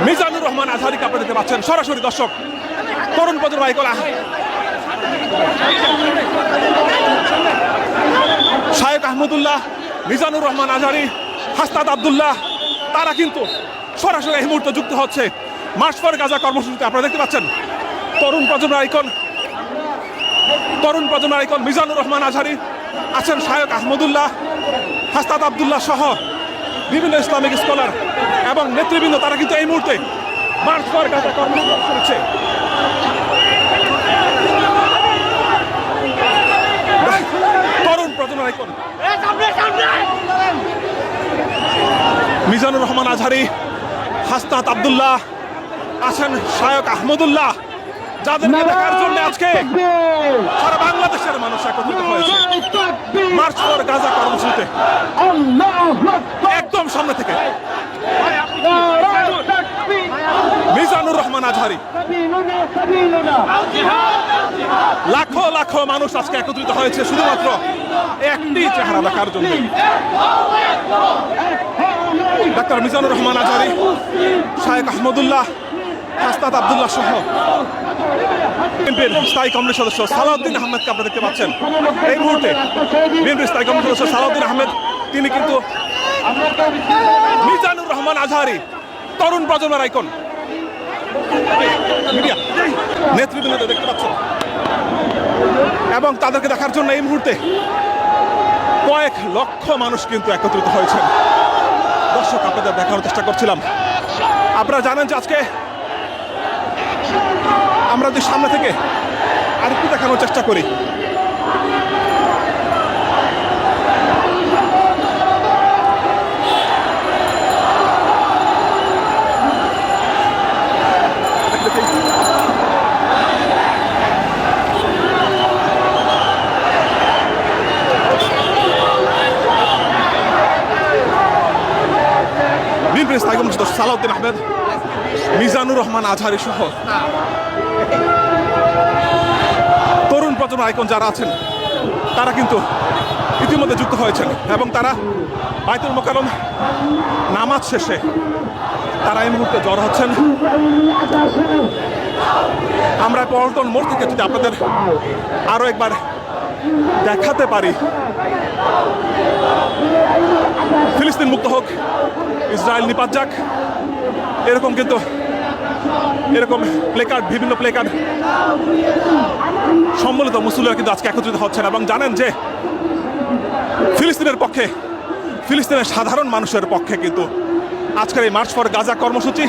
মিজানুর রহমান আজহারিকে আপনারা দেখতে পাচ্ছেন সরাসরি। দর্শক, তরুণ প্রজন্ম আইকন শায়েখ আহমদুল্লাহ, মিজানুর রহমান আজহারি, হাসনাত আব্দুল্লাহ, তারা কিন্তু সরাসরি এই মুহূর্তে যুক্ত হচ্ছে মার্চ ফর গাজা কর্মসূচিতে। আপনারা দেখতে পাচ্ছেন তরুণ প্রজন্ম আইকন মিজানুর রহমান আজহারি, আছেন শায়েখ আহমদুল্লাহ, হাসনাত আব্দুল্লাহ সহ বিভিন্ন ইসলামিক স্কলার এবং নেতৃবৃন্দ, তারা কিন্তু এই মুহূর্তে মার্চ ফর গাজা কর্মসূচি করছে। তরুণ প্রজন্ম আইকন মিজানুর রহমান আজহারি, হাসনাত আব্দুল্লাহ, আছেন শায়েখ আহমদুল্লাহ, যাদেরকে দেখার জন্য আজকে সারা বাংলাদেশের মানুষ একত্রিত হয়েছে মার্চ ফর গাজা কর্মসূচিতে। একদম সামনে থেকে মিজানুর রহমান আজহারি, লাখো লাখো মানুষ আজকে একত্রিত হয়েছে শুধুমাত্র একটি চেহারা দেখার জন্য। ডাক্তার মিজানুর রহমান আজহারি, শায়েখ আহমদুল্লাহ, হাসনাত আব্দুল্লাহ সহ বিএনপির স্থায়ী কমিটির সদস্য সালাউদ্দিন আহমেদকে আপনারা দেখতে পাচ্ছেন এই মুহূর্তে। বিএনপির স্থায়ী কমিটির সদস্য সালাউদ্দিন আহমেদ, তিনি কিন্তু মিজানুর রহমান আজহারি, তরুণ প্রজন্মের আইকন মিডিয়া নেতৃবৃন্দ দেখতে পাচ্ছেন, এবং তাদেরকে দেখার জন্য এই মুহূর্তে কয়েক লক্ষ মানুষ কিন্তু একত্রিত হয়েছেন। দর্শক, আপনাদের দেখানোর চেষ্টা করছিলাম। আপনারা জানেন যে আজকে আমরা যদি সামনে থেকে আরেকটু দেখানোর চেষ্টা করি, বিএনপির স্থায়ী কমিটির সদস্য সালাউদ্দিন আহমেদ, মিজানুর রহমান আজহারি সহ তরুণ প্রজন্ম আইকন যারা আছেন, তারা কিন্তু ইতিমধ্যে যুক্ত হয়েছেন এবং তারা বাইতুল মোকাররম নামাজ শেষে তারা এই মুহূর্তে জড়ো হচ্ছেন। আমরা পল্টন মোড় থেকে যদি আপনাদের আরো একবার দেখাতে পারি, ফিলিস্তিন মুক্ত হোক, ইসরায়েল নিপাত যাক, এরকম কিন্তু প্লেকার্ড, বিভিন্ন প্লেকার্ড সম্মিলিত মুসলিমরা কিন্তু আজকে একত্রিত হচ্ছেন এবং জানেন যে ফিলিস্তিনের পক্ষে, ফিলিস্তিনের সাধারণ মানুষের পক্ষে কিন্তু আজকের এই মার্চ ফর গাজা কর্মসূচি